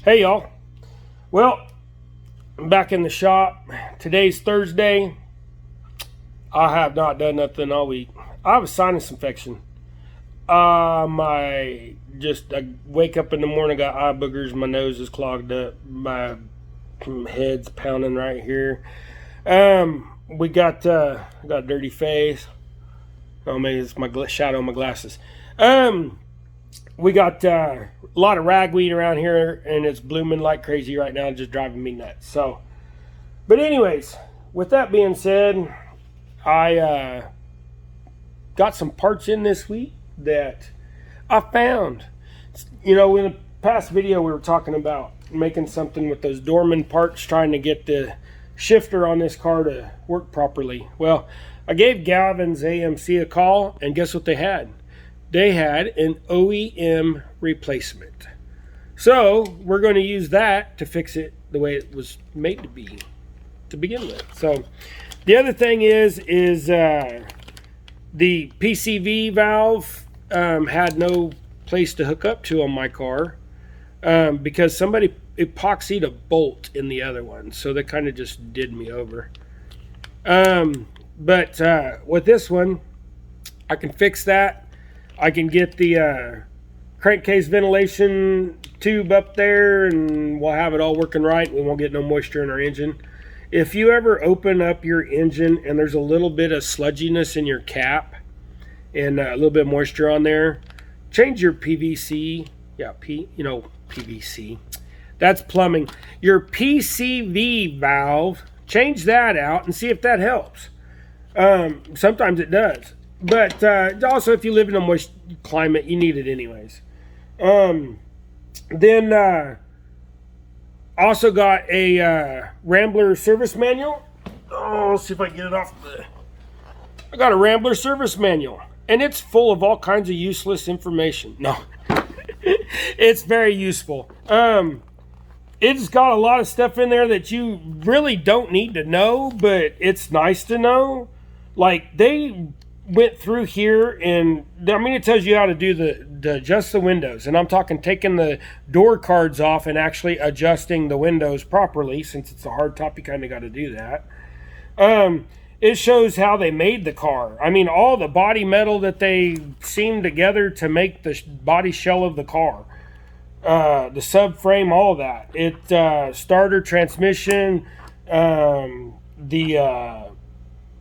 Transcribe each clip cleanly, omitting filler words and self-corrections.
Hey y'all. Well, I'm back in the shop. Today's Thursday. I have not done nothing all week. I have a sinus infection. I wake up in the morning, got eye boogers, my nose is clogged up, my head's pounding right here. We got a dirty face. Oh, maybe it's my shadow on my glasses. We got a lot of ragweed around here, and it's blooming like crazy right now, just driving me nuts. But anyways, with that being said, I got some parts in this week that I found. In the past video, we were talking about making something with those Dorman parts, trying to get the shifter on this car to work properly. Well, I gave Gavin's AMC a call, and guess what they had? They had an OEM replacement. So we're going to use that to fix it the way it was made to be to begin with. So the other thing is the PCV valve had no place to hook up to on my car because somebody epoxied a bolt in the other one. So they kind of just did me over. But with this one, I can fix that. I can get the crankcase ventilation tube up there, and we'll have it all working right. We won't get no moisture in our engine. If you ever open up your engine and there's a little bit of sludginess in your cap and a little bit of moisture on there, change your PVC. Yeah, PVC. That's plumbing. Your PCV valve, change that out and see if that helps. Sometimes it does. But also, if you live in a moist climate, you need it anyways. Then also got a Rambler service manual. Oh, let's see if I can get it off I got a Rambler service manual, and it's full of all kinds of useless information. No, it's very useful. It's got a lot of stuff in there that you really don't need to know, but it's nice to know. Like, they went through here, and it tells you how to do the adjust the windows, and I'm talking taking the door cards off and actually adjusting the windows properly. Since it's a hard top, you kind of got to do that. It shows how they made the car. All the body metal that they seamed together to make the body shell of the car, the subframe, all that. It starter, transmission, the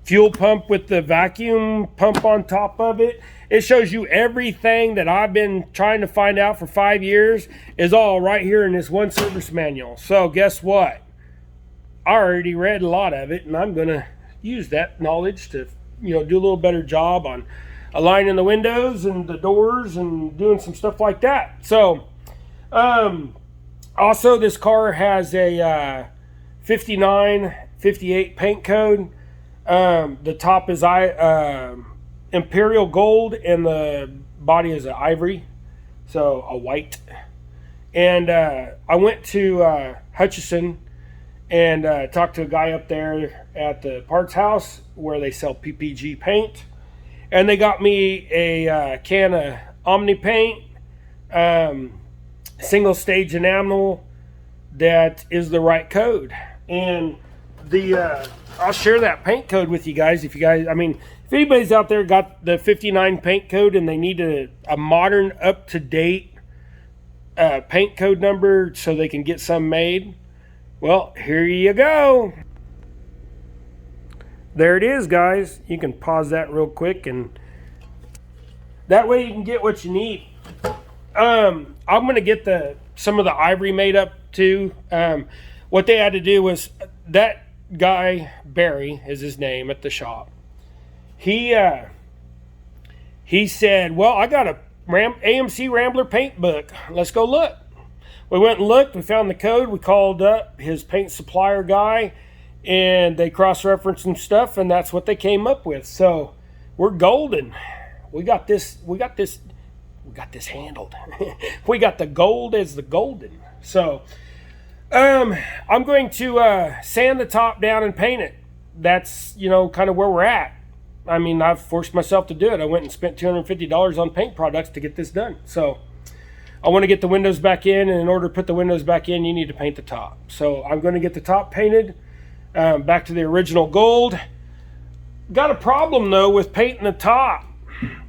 fuel pump with the vacuum pump on top of it. It shows you everything that I've been trying to find out for 5 years is all right here in this one service manual. So guess what? I already read a lot of it, and I'm going to use that knowledge to, do a little better job on aligning the windows and the doors and doing some stuff like that. So, also this car has a 59, 58 paint code. The top is Imperial Gold, and the body is an ivory, so a white. And I went to Hutchison and talked to a guy up there at the parts house where they sell PPG paint, and they got me a can of Omni paint, single stage enamel that is the right code. And I'll share that paint code with you guys. If anybody's out there got the 59 paint code and they need a modern, up-to-date paint code number so they can get some made, well, here you go. There it is, guys. You can pause that real quick, and that way you can get what you need. I'm going to get some of the ivory made up too. What they had to do was that guy, Barry is his name at the shop. He said, well, I got a AMC Rambler paint book. Let's go look. We went and looked. We found the code. We called up his paint supplier guy, and they cross-referenced some stuff, and that's what they came up with. So we're golden. We got this handled. We got the gold as the golden. So I'm going to sand the top down and paint it. That's, kind of where we're at. I've forced myself to do it. I went and spent $250 on paint products to get this done. So I want to get the windows back in, and in order to put the windows back in, you need to paint the top. So I'm going to get the top painted back to the original gold. Got a problem though with painting the top.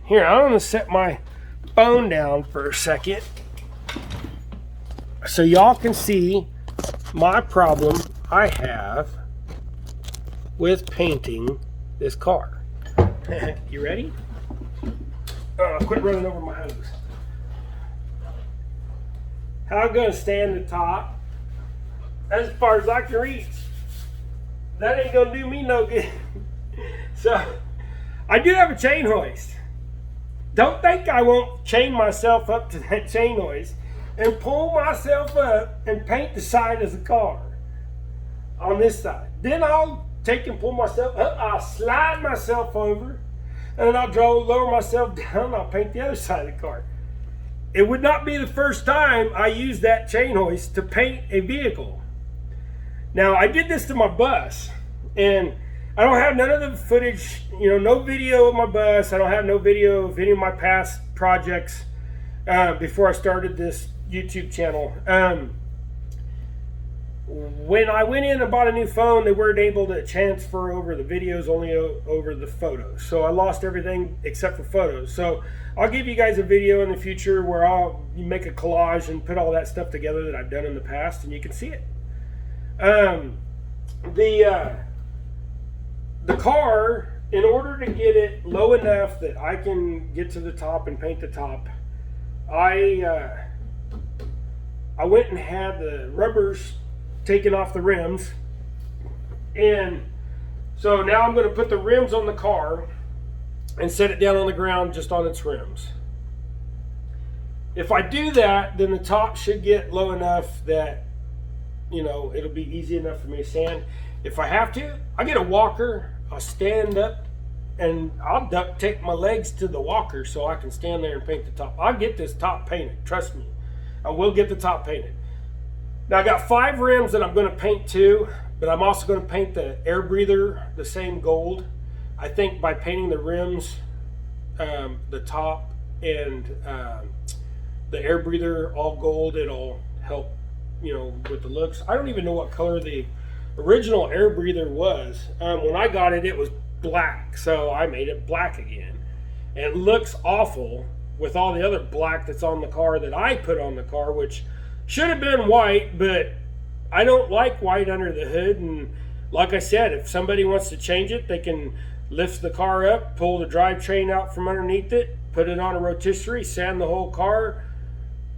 Here, I'm going to set my phone down for a second so y'all can see my problem I have with painting this car. You ready? Quit running over my hose. How I'm going to stand the top as far as I can reach. That ain't going to do me no good. So, I do have a chain hoist. Don't think I won't chain myself up to that chain hoist and pull myself up and paint the side of the car on this side. Then I'll take and pull myself up, I'll slide myself over, and then I'll lower myself down, and I'll paint the other side of the car. It would not be the first time I used that chain hoist to paint a vehicle. Now, I did this to my bus, and I don't have none of the footage, no video of my bus. I don't have no video of any of my past projects before I started this YouTube channel. When I went in and bought a new phone, they weren't able to transfer over the videos, only over the photos. So I lost everything except for photos. So I'll give you guys a video in the future where I'll make a collage and put all that stuff together that I've done in the past, and you can see it. The car, in order to get it low enough that I can get to the top and paint the top, I went and had the rubbers taken off the rims, and so now I'm going to put the rims on the car and set it down on the ground just on its rims. If I do that, then the top should get low enough that it'll be easy enough for me to sand. If I have to, I'll get a walker, I'll stand up, and I'll duct tape my legs to the walker so I can stand there and paint the top. I'll get this top painted, trust me. I will get the top painted. Now I got 5 rims that I'm going to paint too, but I'm also going to paint the air breather the same gold. I think by painting the rims, the top, and the air breather all gold, it'll help with the looks. I don't even know what color the original air breather was. When I got it, it was black, so I made it black again. And it looks awful with all the other black that's on the car that I put on the car, which should have been white, but I don't like white under the hood. And like I said, if somebody wants to change it, they can lift the car up, pull the drivetrain out from underneath it, put it on a rotisserie, sand the whole car,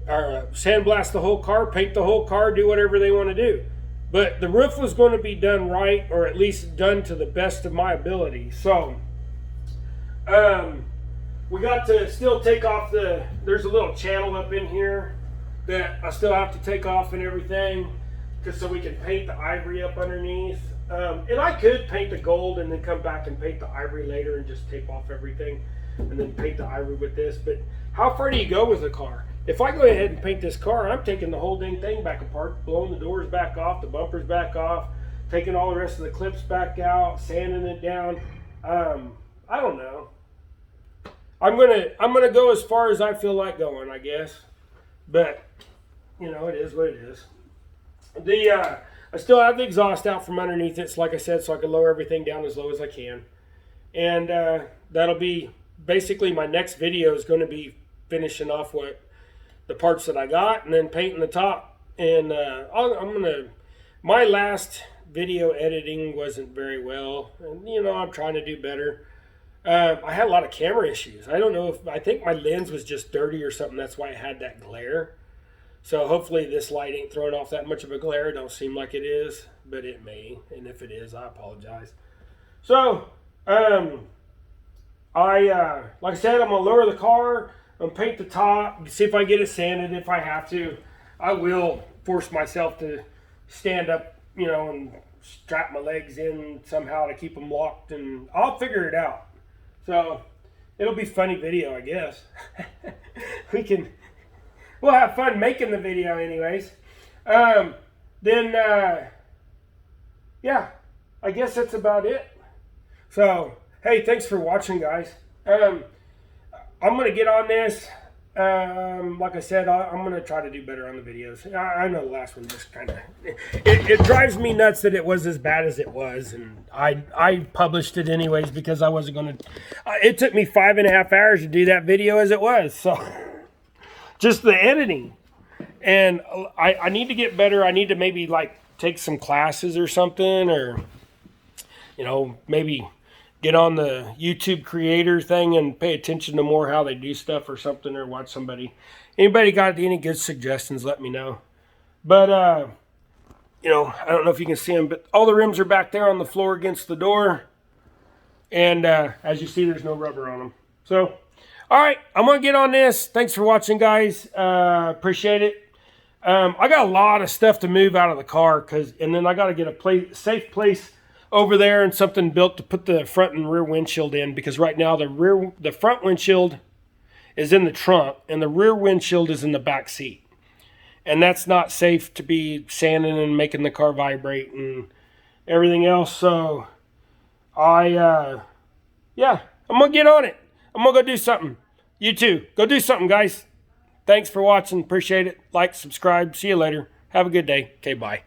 or sandblast the whole car, paint the whole car, do whatever they want to do. But the roof was going to be done right, or at least done to the best of my ability. So, we got to still take off there's a little channel up in here that I still have to take off and everything, just so we can paint the ivory up underneath. And I could paint the gold and then come back and paint the ivory later and just tape off everything and then paint the ivory with this. But how far do you go with a car? If I go ahead and paint this car, I'm taking the whole dang thing back apart, blowing the doors back off, the bumpers back off, taking all the rest of the clips back out, sanding it down. I don't know. I'm gonna go as far as I feel like going, I guess. But it is what it is. I still have the exhaust out from underneath it, so like I said, so I can lower everything down as low as I can. And that'll be basically my next video is going to be finishing off the parts that I got and then painting the top. And my last video editing wasn't very well, and I'm trying to do better. I had a lot of camera issues. I think my lens was just dirty or something. That's why it had that glare. So hopefully this light ain't throwing off that much of a glare. It don't seem like it is, but it may. And if it is, I apologize. So, like I said, I'm going to lower the car and paint the top, see if I get it sanded. If I have to, I will force myself to stand up, and strap my legs in somehow to keep them locked, and I'll figure it out. So it'll be a funny video, I guess. We'll have fun making the video anyways. Yeah, I guess that's about it. So, hey, thanks for watching, guys. I'm going to get on this. Like I said, I'm going to try to do better on the videos. I know the last one just kind of... It drives me nuts that it was as bad as it was. And I published it anyways because I wasn't going to... it took me 5.5 hours to do that video as it was. So, just the editing. And I need to get better. I need to maybe, like, take some classes or something. Or, you know, maybe... get on the YouTube creator thing and pay attention to more how they do stuff or something, or watch somebody. Anybody got any good suggestions, let me know. But, you know, I don't know if you can see them, but all the rims are back there on the floor against the door. And as you see, there's no rubber on them. So, all right, I'm going to get on this. Thanks for watching, guys. Appreciate it. I got a lot of stuff to move out of the car, and then I got to get a safe place over there and something built to put the front and rear windshield in, because right now the front windshield is in the trunk and the rear windshield is in the back seat, and that's not safe to be sanding and making the car vibrate and everything else. So yeah, I'm gonna get on it. I'm gonna go do something. You too, go do something, guys. Thanks for watching. Appreciate it. Like, subscribe. See you later. Have a good day. Okay, bye.